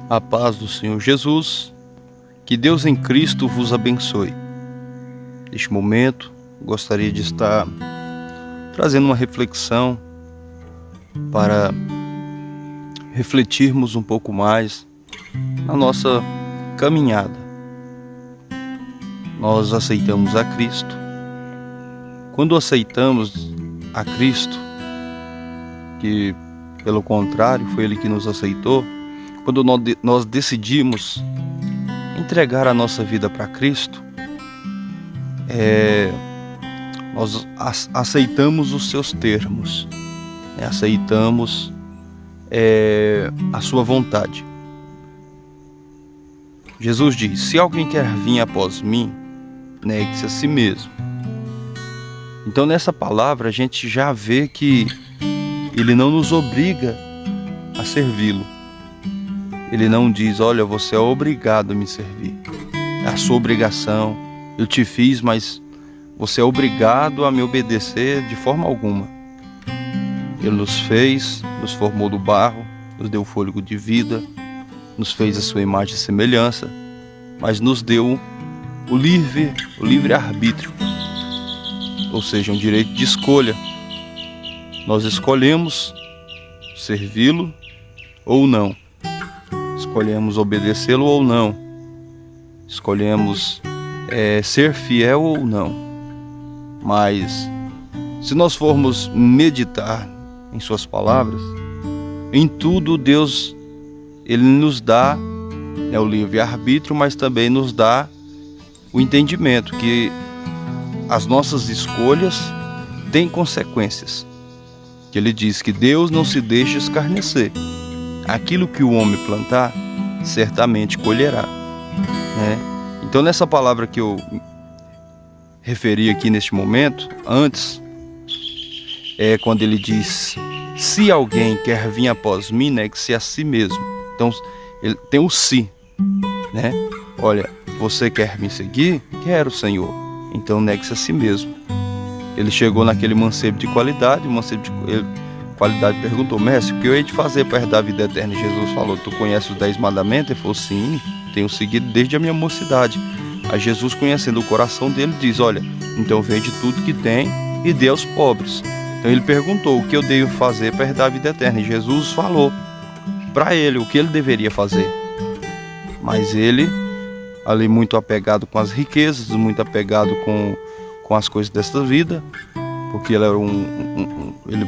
A paz do Senhor Jesus, que Deus em Cristo vos abençoe. Neste momento, gostaria de estar trazendo uma reflexão para refletirmos um pouco mais na nossa caminhada. Nós aceitamos a Cristo. Quando aceitamos a Cristo, que pelo contrário foi Ele que nos aceitou, quando nós decidimos entregar a nossa vida para Cristo, nós aceitamos os seus termos, aceitamos a sua vontade. Jesus diz: se alguém quer vir após mim, negue-se a si mesmo. Então nessa palavra a gente já vê que Ele não nos obriga a servi-lo. Ele não diz: olha, você é obrigado a me servir, é a sua obrigação, eu te fiz, mas você é obrigado a me obedecer de forma alguma. Ele nos fez, nos formou do barro, nos deu fôlego de vida, nos fez a sua imagem e semelhança, mas nos deu o livre-arbítrio, ou seja, um direito de escolha. Nós escolhemos servi-lo ou não. Escolhemos obedecê-lo ou não. Escolhemos ser fiel ou não. Mas se nós formos meditar em suas palavras, em tudo Deus, Ele nos dá o livre-arbítrio, mas também nos dá o entendimento que as nossas escolhas têm consequências. Que Ele diz que Deus não se deixa escarnecer. Aquilo que o homem plantar, certamente colherá, Então nessa palavra que eu referi aqui neste momento, antes, quando ele diz: se alguém quer vir após mim, negue-se a si mesmo. Então ele tem o si, Olha, você quer me seguir? Quero, Senhor. Então negue-se a si mesmo. Ele chegou naquele mancebo de qualidade, qualidade perguntou: mestre, o que eu hei de fazer para herdar a vida eterna? E Jesus falou: tu conheces os 10 mandamentos? Ele falou: sim, tenho seguido desde a minha mocidade. Aí Jesus, conhecendo o coração dele, diz: olha, então vende tudo que tem e dê aos pobres. Então ele perguntou: o que eu devo fazer para herdar a vida eterna? E Jesus falou para ele o que ele deveria fazer. Mas ele, ali muito apegado com as riquezas, muito apegado com as coisas desta vida, porque ele era ele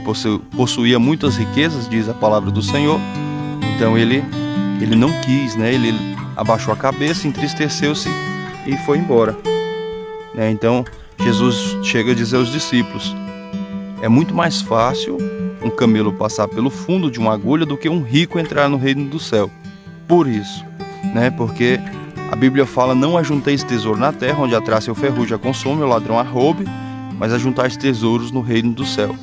possuía muitas riquezas, diz a palavra do Senhor. Então ele não quis, Ele abaixou a cabeça, entristeceu-se e foi embora. Então Jesus chega a dizer aos discípulos: é muito mais fácil um camelo passar pelo fundo de uma agulha do que um rico entrar no reino do céu. Por isso, porque a Bíblia fala: não ajunteis tesouro na terra, onde a traça e o ferrugem a consome, o ladrão a roube, mas ajuntais tesouros no reino do céu.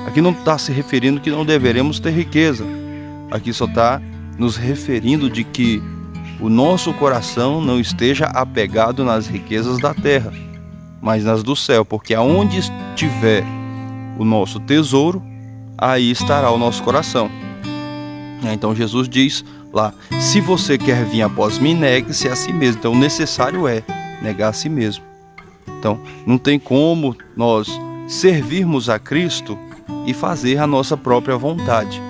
Aqui não está se referindo que não deveremos ter riqueza. Aqui só está nos referindo de que o nosso coração não esteja apegado nas riquezas da terra, mas nas do céu, porque aonde estiver o nosso tesouro, aí estará o nosso coração. Então Jesus diz lá: se você quer vir após mim, negue-se a si mesmo. Então o necessário é negar a si mesmo. Então não tem como nós servirmos a Cristo e fazer a nossa própria vontade.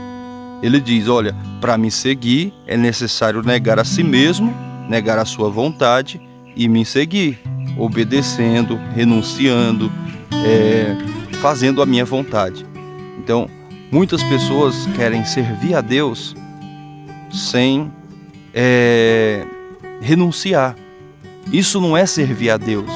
Ele diz: olha, para me seguir é necessário negar a si mesmo, negar a sua vontade e me seguir, obedecendo, renunciando, fazendo a minha vontade. Então muitas pessoas querem servir a Deus sem renunciar. Isso não é servir a Deus.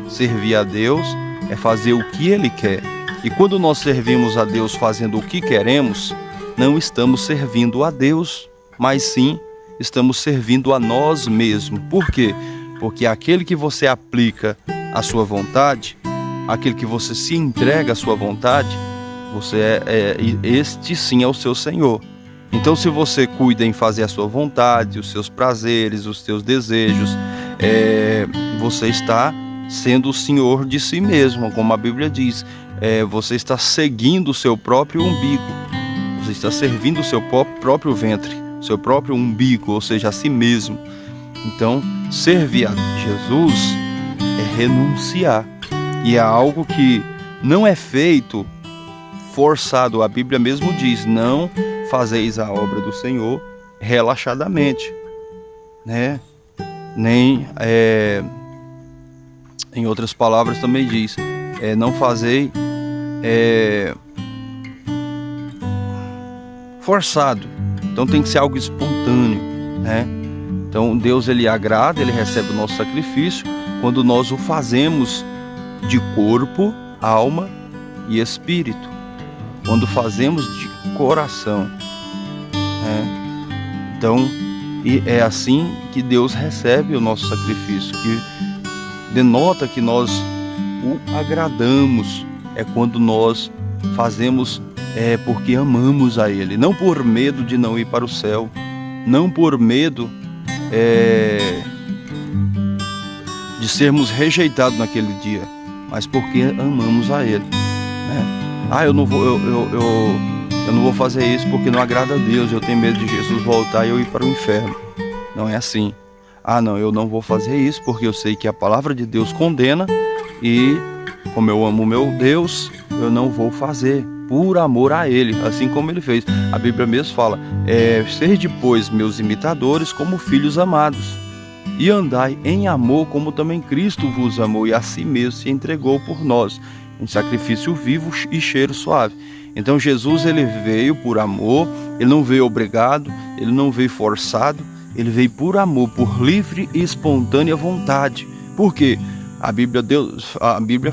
Servir a Deus é fazer o que Ele quer. E quando nós servimos a Deus fazendo o que queremos, não estamos servindo a Deus, mas sim estamos servindo a nós mesmos. Por quê? Porque aquele que você aplica a sua vontade, aquele que você se entrega à sua vontade, este sim é o seu Senhor. Então se você cuida em fazer a sua vontade, os seus prazeres, os seus desejos, você está sendo o senhor de si mesmo, como a Bíblia diz. Você está seguindo o seu próprio umbigo, você está servindo o seu próprio ventre, seu próprio umbigo, ou seja, a si mesmo. Então, servir a Jesus é renunciar. E é algo que não é feito forçado. A Bíblia mesmo diz: não fazeis a obra do Senhor relaxadamente, né? Nem, em outras palavras também diz, não fazei forçado. Então tem que ser algo espontâneo, né? Então Deus, ele agrada, ele recebe o nosso sacrifício quando nós o fazemos de corpo, alma e espírito, quando fazemos de coração, né? Então, e é assim que Deus recebe o nosso sacrifício, que denota que nós o agradamos. É quando nós fazemos porque amamos a Ele, não por medo de não ir para o céu, não por medo de sermos rejeitados naquele dia, mas porque amamos a Ele, né? Eu não vou fazer isso porque não agrada a Deus, eu tenho medo de Jesus voltar e eu ir para o inferno. Não é assim. Não, eu não vou fazer isso porque eu sei que a palavra de Deus condena, e como eu amo o meu Deus, eu não vou fazer por amor a Ele, assim como Ele fez. A Bíblia mesmo fala: sede, pois, meus imitadores como filhos amados, e andai em amor como também Cristo vos amou e a si mesmo se entregou por nós, em sacrifício vivo e cheiro suave. Então Jesus, ele veio por amor, ele não veio obrigado, ele não veio forçado, ele veio por amor, por livre e espontânea vontade. Por quê? A Bíblia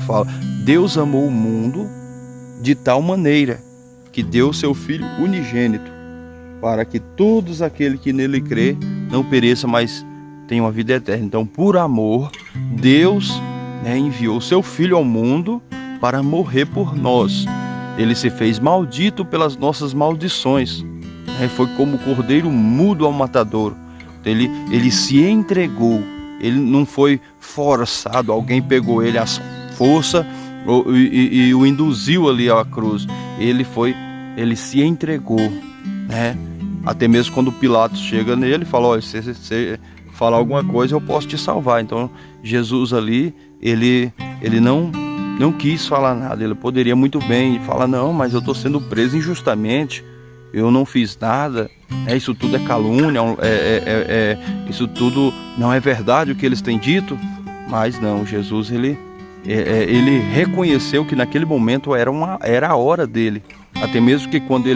fala: Deus amou o mundo de tal maneira que deu seu Filho unigênito, para que todos aqueles que nele crê não pereçam, mas tenham a vida eterna. Então, por amor, Deus, enviou seu Filho ao mundo para morrer por nós. Ele se fez maldito pelas nossas maldições, foi como o cordeiro mudo ao matadouro. Ele se entregou, ele não foi forçado, alguém pegou ele às forças e o induziu ali à cruz. Ele se entregou, né? Até mesmo quando Pilatos chega nele e fala: se você falar alguma coisa, eu posso te salvar. Então Jesus ali, ele não quis falar nada. Ele poderia muito bem falar: não, mas eu estou sendo preso injustamente, eu não fiz nada, isso tudo é calúnia, isso tudo não é verdade o que eles têm dito. Mas não, Jesus ele reconheceu que naquele momento era a hora dele. Até mesmo que quando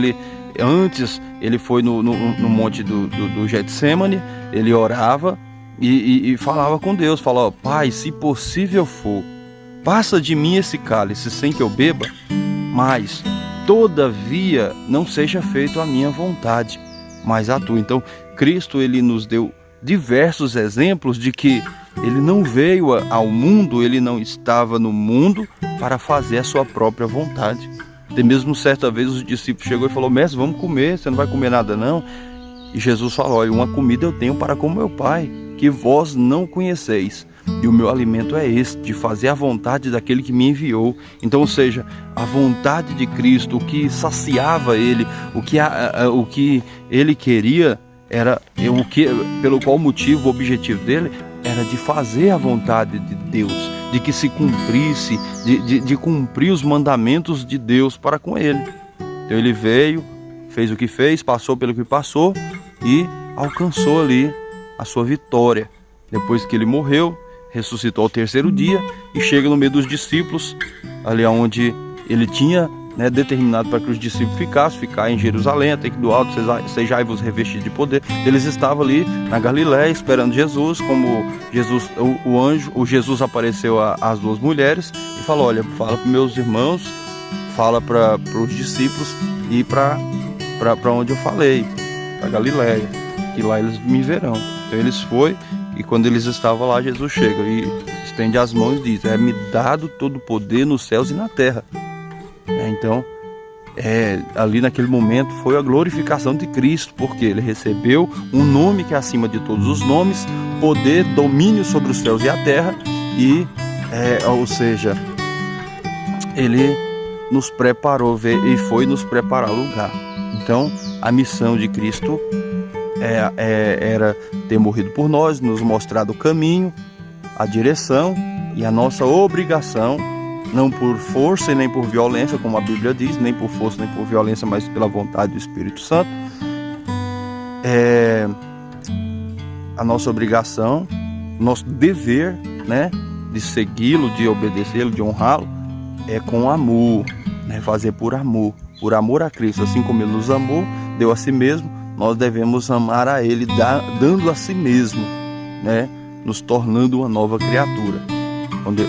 antes ele foi no monte do Getsemane, ele orava e falava com Deus, falava: Pai, se possível for, passa de mim esse cálice sem que eu beba, mas todavia não seja feito a minha vontade, mas a tua. Então Cristo, ele nos deu diversos exemplos de que ele não veio ao mundo, ele não estava no mundo para fazer a sua própria vontade. Até mesmo certa vez os discípulos chegou e falou: Mestre, vamos comer, você não vai comer nada não? E Jesus falou: olha, uma comida eu tenho para com meu Pai, que vós não conheceis, e o meu alimento é esse, de fazer a vontade daquele que me enviou. Então, ou seja, a vontade de Cristo, o que saciava ele, o que ele queria, era pelo qual motivo, o objetivo dele era de fazer a vontade de Deus, de que se cumprisse, de cumprir os mandamentos de Deus para com ele. Então ele veio, fez o que fez, passou pelo que passou e alcançou ali a sua vitória. Depois que ele morreu, ressuscitou ao terceiro dia e chega no meio dos discípulos, ali onde ele tinha determinado para que os discípulos ficar em Jerusalém, até que do alto sejai-vos revestidos de poder. Eles estavam ali na Galiléia esperando Jesus. Como Jesus, o Jesus apareceu às duas mulheres e falou: olha, fala para meus irmãos, fala para os discípulos ir para onde eu falei, para Galiléia, que lá eles me verão. Então eles foram, e quando eles estavam lá, Jesus chega e estende as mãos e diz: é-me dado todo o poder nos céus e na terra. Então, ali naquele momento foi a glorificação de Cristo, porque ele recebeu um nome que é acima de todos os nomes, poder, domínio sobre os céus e a terra, ou seja, ele nos preparou e foi nos preparar lugar. Então, a missão de Cristo era ter morrido por nós, nos mostrado o caminho, a direção e a nossa obrigação, não por força e nem por violência, como a Bíblia diz, nem por força nem por violência, mas pela vontade do Espírito Santo. A nossa obrigação, nosso dever, né, de segui-lo, de obedecê-lo, de honrá-lo, é com amor, né, fazer por amor a Cristo. Assim como Ele nos amou, deu a si mesmo, nós devemos amar a Ele, dando a si mesmo, né, nos tornando uma nova criatura.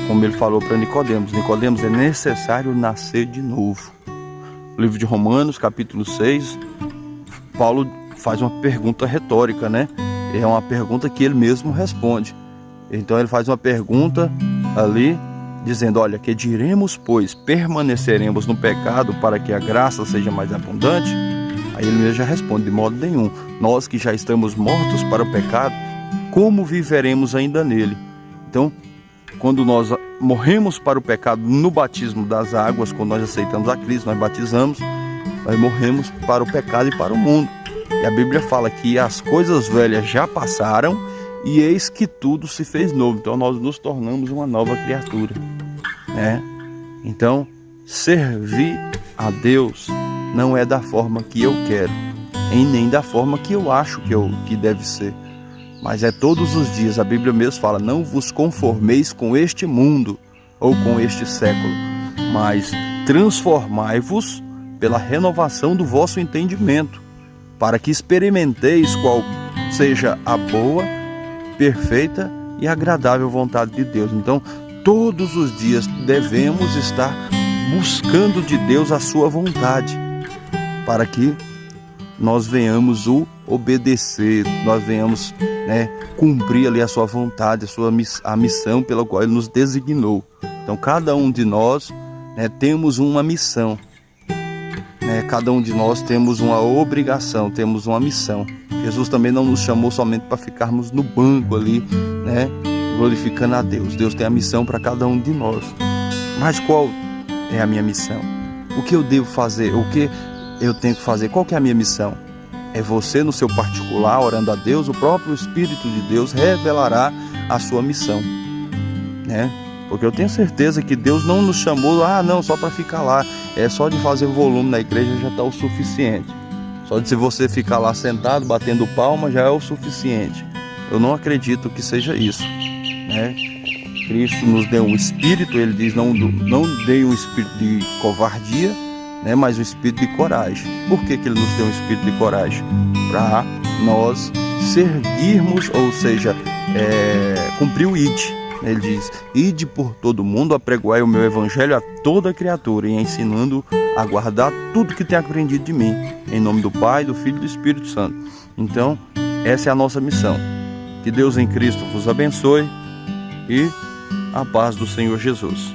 Como Ele falou para Nicodemos, é necessário nascer de novo. No livro de Romanos, capítulo 6, Paulo faz uma pergunta retórica, né? É uma pergunta que ele mesmo responde. Então ele faz uma pergunta ali, dizendo: olha, que diremos, pois, permaneceremos no pecado para que a graça seja mais abundante? Aí ele mesmo já responde: de modo nenhum. Nós que já estamos mortos para o pecado, como viveremos ainda nele? Então, quando nós morremos para o pecado no batismo das águas, quando nós aceitamos a Cristo, nós batizamos, nós morremos para o pecado e para o mundo. E a Bíblia fala que as coisas velhas já passaram e eis que tudo se fez novo. Então nós nos tornamos uma nova criatura, né? Então, servir a Deus não é da forma que eu quero, e nem da forma que eu acho que deve ser, mas é todos os dias. A Bíblia mesmo fala: não vos conformeis com este mundo ou com este século, mas transformai-vos pela renovação do vosso entendimento, para que experimenteis qual seja a boa, perfeita e agradável vontade de Deus. Então, todos os dias devemos estar buscando de Deus a sua vontade, para que nós venhamos o obedecer, nós venhamos, né, cumprir ali a sua vontade, a missão pela qual Ele nos designou. Então, cada um de nós, né, temos uma missão. Cada um de nós temos uma obrigação, temos uma missão. Jesus também não nos chamou somente para ficarmos no banco ali, né, glorificando a Deus. Deus tem a missão para cada um de nós. Mas qual é a minha missão? O que eu devo fazer? O que eu tenho que fazer? Qual que é a minha missão? É você, no seu particular, orando a Deus, o próprio Espírito de Deus revelará a sua missão, né? Porque eu tenho certeza que Deus não nos chamou, não, só para ficar lá. É só de fazer volume na igreja já está o suficiente. Só de se você ficar lá sentado, batendo palma, já é o suficiente. Eu não acredito que seja isso, né? Cristo nos deu um espírito, Ele diz: não dei um espírito de covardia, né, mas um espírito de coragem. Por que Ele nos deu um espírito de coragem? Para nós seguirmos, ou seja, cumprir o ID. Ele diz: ide por todo mundo, apregoai o meu evangelho a toda criatura, e ensinando a guardar tudo que tem aprendido de mim, em nome do Pai, do Filho e do Espírito Santo. Então, essa é a nossa missão. Que Deus em Cristo vos abençoe e a paz do Senhor Jesus.